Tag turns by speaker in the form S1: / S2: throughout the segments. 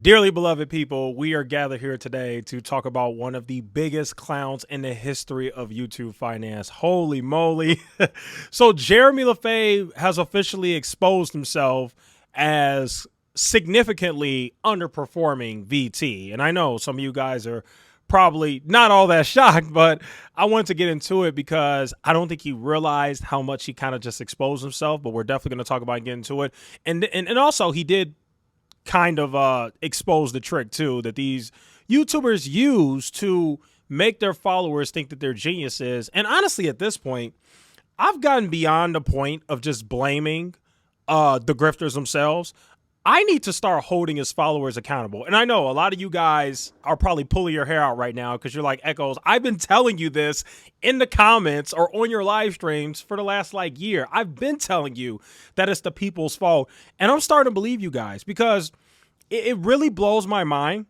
S1: Dearly beloved people, we are gathered here today to talk about one of the biggest clowns in the history of YouTube finance. Holy moly. So Jeremy Lefebvre has officially exposed himself as significantly underperforming VT. And I know some of you guys are probably not all that shocked, but I wanted to get into it because I don't think he realized how much he kind of just exposed himself, but we're definitely going to talk about and get into it. And also he did kind of expose the trick too that these YouTubers use to make their followers think that they're geniuses. And honestly, at this point, I've gotten beyond the point of just blaming the grifters themselves. I need to start holding his followers accountable. And I know a lot of you guys are probably pulling your hair out right now because you're like, Echoes, I've been telling you this in the comments or on your live streams for the last year. I've been telling you that it's the people's fault. And I'm starting to believe you guys because it really blows my mind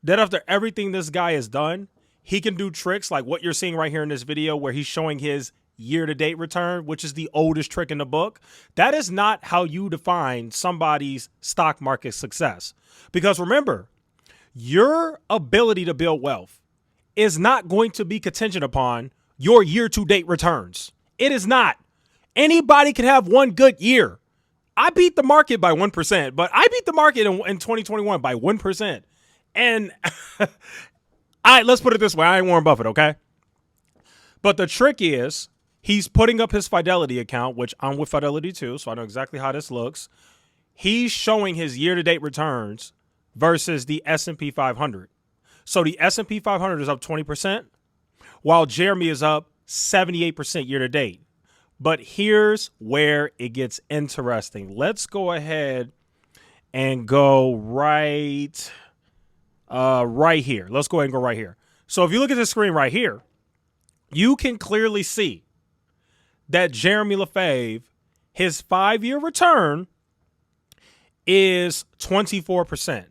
S1: that after everything this guy has done, he can do tricks like what you're seeing right here in this video where he's showing his year-to-date return, which is the oldest trick in the book. That is not how you define somebody's stock market success. Because remember, your ability to build wealth is not going to be contingent upon your year-to-date returns. It is not. Anybody can have one good year. I beat the market by 1%, but I beat the market in 2021 by 1%. And let's put it this way. I ain't Warren Buffett, okay? But the trick is, he's putting up his Fidelity account, which I'm with Fidelity too, so I know exactly how this looks. He's showing his year-to-date returns versus the S&P 500. So the S&P 500 is up 20%, while Jeremy is up 78% year-to-date. But here's where it gets interesting. Let's go ahead and go right here. Let's go ahead and go right here. So if you look at the screen right here, you can clearly see that Jeremy Lefebvre, his 5-year return is 24%.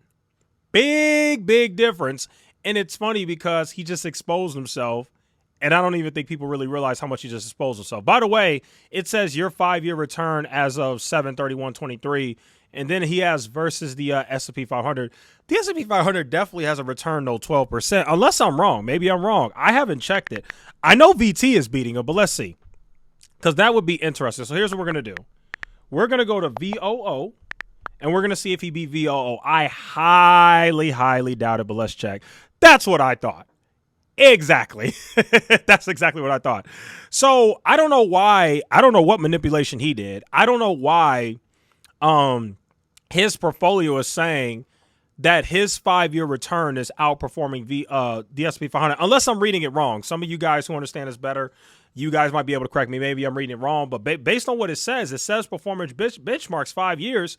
S1: Big difference. And it's funny because he just exposed himself. And I don't even think people really realize how much he just exposed himself. By the way, it says your 5-year return as of 7/31/23. And then he has versus the S&P 500. The S&P 500 definitely has a return, though, 12%. Unless I'm wrong. Maybe I'm wrong. I haven't checked it. I know VT is beating him, but let's see. Because that would be interesting. So here's what we're going to do. We're going to go to VOO. And we're going to see if he beat VOO. I highly doubt it, but let's check. That's what I thought. Exactly. That's exactly what I thought. So I don't know why. I don't know what manipulation he did. I don't know why his portfolio is saying that his 5-year return is outperforming the S&P 500. Unless I'm reading it wrong. Some of you guys who understand this better, you guys might be able to correct me. Maybe I'm reading it wrong. But based on what it says performance benchmarks 5 years.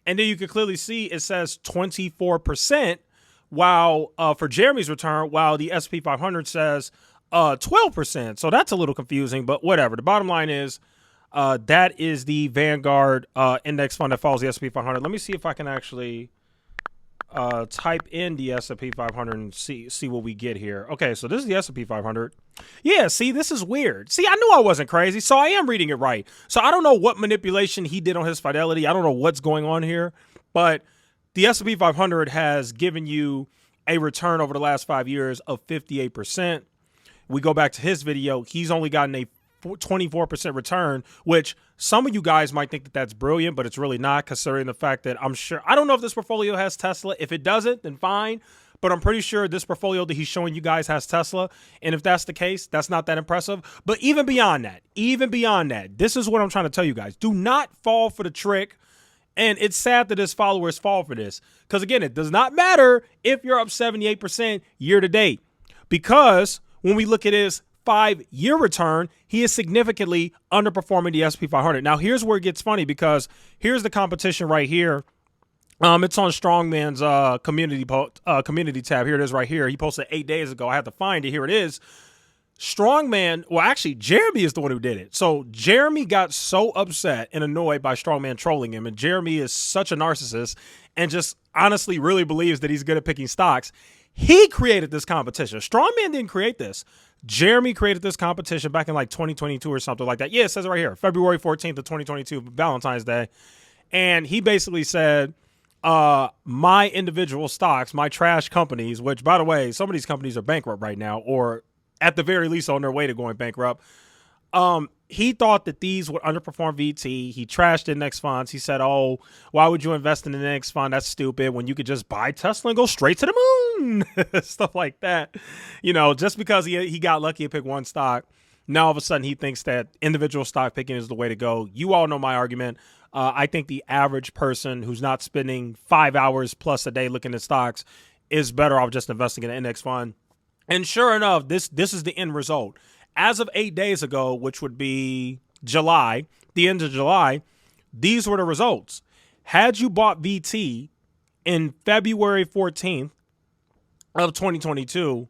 S1: And then you can clearly see it says 24%. While for Jeremy's return, while the S&P 500 says 12%. So that's a little confusing, but whatever. The bottom line is that is the Vanguard index fund that follows the S&P 500. Let me see if I can actually type in the S&P 500 and see what we get here. Okay, so this is the S&P 500. Yeah, see, this is weird. See, I knew I wasn't crazy, so I am reading it right. So I don't know what manipulation he did on his Fidelity. I don't know what's going on here, but the S&P 500 has given you a return over the last 5 years of 58%. We go back to his video. He's only gotten a 24% return, which some of you guys might think that that's brilliant, but it's really not, considering the fact that I don't know if this portfolio has Tesla. If it doesn't, then fine. But I'm pretty sure this portfolio that he's showing you guys has Tesla. And if that's the case, that's not that impressive. But even beyond that, this is what I'm trying to tell you guys. Do not fall for the trick. And it's sad that his followers fall for this. Because, again, it does not matter if you're up 78% year to date. Because when we look at his 5-year return, he is significantly underperforming the S&P 500. Now, here's where it gets funny, because here's the competition right here. It's on Strongman's community tab. Here it is right here. He posted 8 days ago. I had to find it. Here it is. Strongman, well, actually, Jeremy is the one who did it. So Jeremy got so upset and annoyed by Strongman trolling him, and Jeremy is such a narcissist and just honestly really believes that he's good at picking stocks. He created this competition. Strongman didn't create this. Jeremy created this competition back in 2022 or something like that. Yeah, it says it right here, February 14th of 2022, Valentine's Day. And he basically said, my individual stocks, my trash companies, which by the way, some of these companies are bankrupt right now, or at the very least on their way to going bankrupt. He thought that these would underperform VT. He trashed index funds. He said, oh, why would you invest in an index fund? That's stupid when you could just buy Tesla and go straight to the moon. Stuff like that. Just because he got lucky to pick one stock, now all of a sudden he thinks that individual stock picking is the way to go. You all know my argument. I think the average person who's not spending 5 hours plus a day looking at stocks is better off just investing in an index fund. And sure enough, this is the end result. As of 8 days ago, which would be July, the end of July, these were the results. Had you bought VT in February 14th of 2022,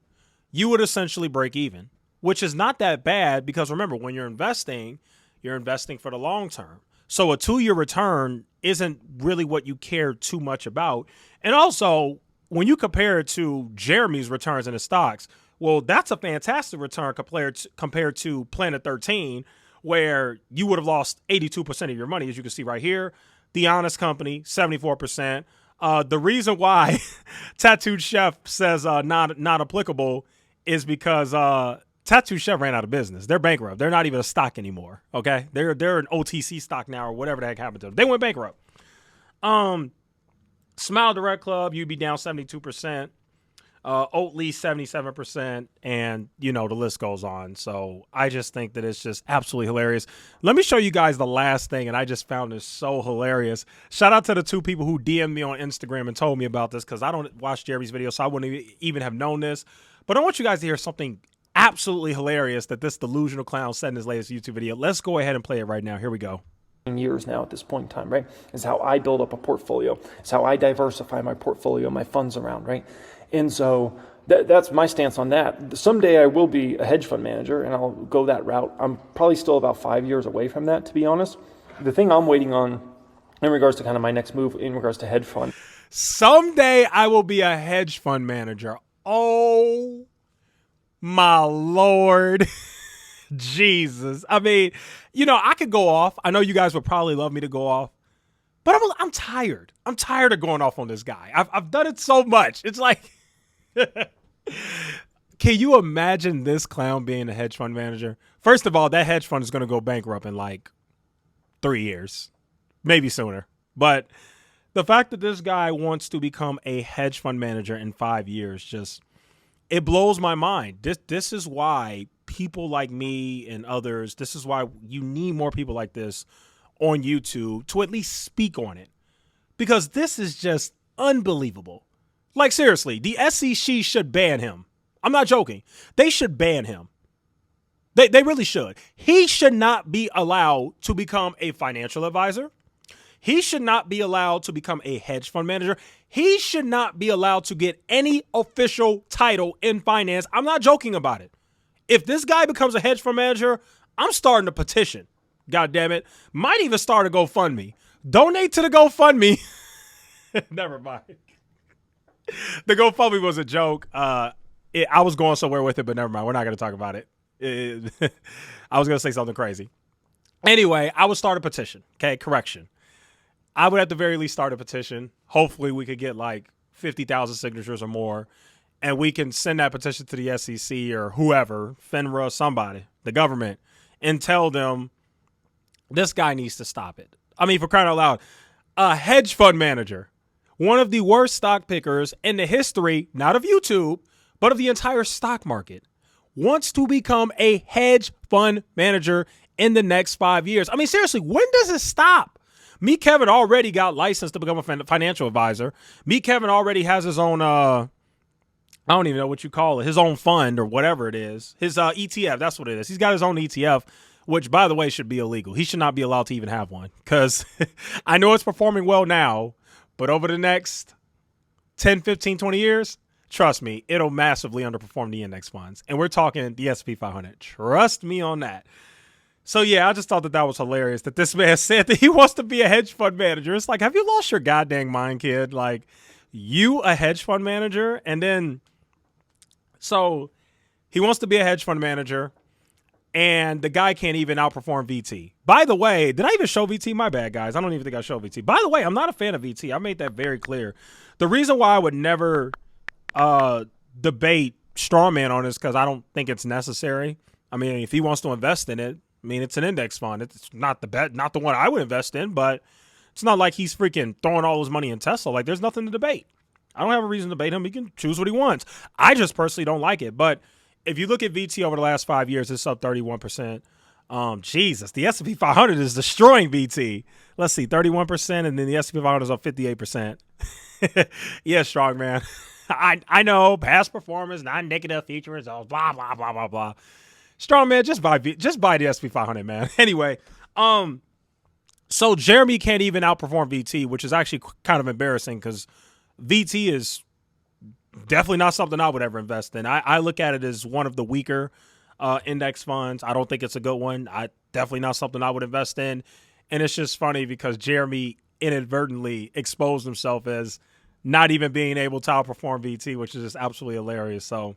S1: you would essentially break even, which is not that bad because remember, when you're investing for the long term. So a 2-year return isn't really what you care too much about. And also, when you compare it to Jeremy's returns in the stocks, well, that's a fantastic return compared to Planet 13, where you would have lost 82% of your money, as you can see right here. The Honest Company, 74%. The reason why Tattooed Chef says not applicable is because Tattooed Chef ran out of business. They're bankrupt. They're not even a stock anymore. Okay, they're an OTC stock now or whatever the heck happened to them. They went bankrupt. Smile Direct Club, you'd be down 72%. Oatly 77%, and the list goes on. So I just think that it's just absolutely hilarious. Let me show you guys the last thing, and I just found this so hilarious. Shout out to the 2 people who DM'd me on Instagram and told me about this, because I don't watch Jeremy's video, so I wouldn't even have known this. But I want you guys to hear something absolutely hilarious that this delusional clown said in his latest YouTube video. Let's go ahead and play it right now. Here we go.
S2: Years now at this point in time, right? Is how I build up a portfolio. It's how I diversify my portfolio, my funds around, right? And so that's my stance on that. Someday I will be a hedge fund manager and I'll go that route. I'm probably still about 5 years away from that, to be honest. The thing I'm waiting on in regards to kind of my next move in regards to hedge fund.
S1: Someday I will be a hedge fund manager. Oh my Lord. Jesus. I mean, I could go off. I know you guys would probably love me to go off, but I'm tired. I'm tired of going off on this guy. I've done it so much. It's like, can you imagine this clown being a hedge fund manager? First of all, that hedge fund is going to go bankrupt in like 3 years, maybe sooner. But the fact that this guy wants to become a hedge fund manager in 5 years, it blows my mind. This is why people like me and others, this is why you need more people like this on YouTube to at least speak on it. Because this is just unbelievable. Like, seriously, the SEC should ban him. I'm not joking. They should ban him. They really should. He should not be allowed to become a financial advisor. He should not be allowed to become a hedge fund manager. He should not be allowed to get any official title in finance. I'm not joking about it. If this guy becomes a hedge fund manager, I'm starting a petition. God damn it. Might even start a GoFundMe. Donate to the GoFundMe. Never mind. The GoFundMe was a joke. I was going somewhere with it, but never mind. We're not going to talk about it. I was going to say something crazy. Anyway, I would start a petition. Okay, correction. I would at the very least start a petition. Hopefully we could get like 50,000 signatures or more, and we can send that petition to the SEC or whoever, FINRA, somebody, the government, and tell them this guy needs to stop it. I mean, for crying out loud, a hedge fund manager, one of the worst stock pickers in the history, not of YouTube, but of the entire stock market, wants to become a hedge fund manager in the next 5 years. I mean, seriously, when does it stop? Me, Kevin, already got licensed to become a financial advisor. Me, Kevin, already has his own, I don't even know what you call it, his own fund or whatever it is. His ETF, that's what it is. He's got his own ETF, which, by the way, should be illegal. He should not be allowed to even have one because I know it's performing well now, but over the next 10, 15, 20 years, trust me, it'll massively underperform the index funds. And we're talking the S&P 500. Trust me on that. So, yeah, I just thought that was hilarious that this man said that he wants to be a hedge fund manager. It's like, have you lost your goddamn mind, kid? Like, you a hedge fund manager? And then, so he wants to be a hedge fund manager. And the guy can't even outperform VT. By the way, did I even show VT? My bad, guys. I don't even think I showed VT. By the way, I'm not a fan of VT. I made that very clear. The reason why I would never debate Strawman on this because I don't think it's necessary. I mean, if he wants to invest in it, I mean, it's an index fund. It's not the one I would invest in, but it's not like he's freaking throwing all his money in Tesla. Like, there's nothing to debate. I don't have a reason to debate him. He can choose what he wants. I just personally don't like it. But if you look at VT over the last 5 years, it's up 31%. Jesus, the S&P 500 is destroying VT. Let's see, 31%, and then the S&P 500 is up 58%. Yeah, strong man. I know past performance, non-indicative future results, blah blah blah blah blah. Strong man, just buy the S&P 500, man. Anyway, so Jeremy can't even outperform VT, which is actually kind of embarrassing because VT is definitely not something I would ever invest in. I look at it as one of the weaker index funds. I don't think it's a good one. Definitely not something I would invest in. And it's just funny because Jeremy inadvertently exposed himself as not even being able to outperform VT, which is just absolutely hilarious. So,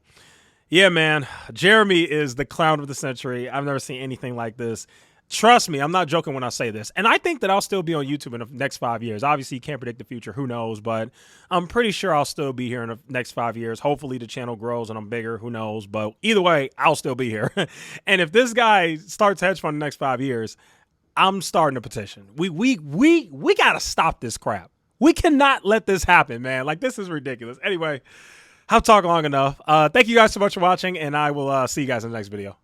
S1: yeah, man, Jeremy is the clown of the century. I've never seen anything like this. Trust me, I'm not joking when I say this. And I think that I'll still be on YouTube in the next 5 years. Obviously, you can't predict the future. Who knows? But I'm pretty sure I'll still be here in the next 5 years. Hopefully, the channel grows and I'm bigger. Who knows? But either way, I'll still be here. And if this guy starts hedge fund in the next 5 years, I'm starting a petition. We got to stop this crap. We cannot let this happen, man. Like, this is ridiculous. Anyway, I've talked long enough. Thank you guys so much for watching, and I will see you guys in the next video.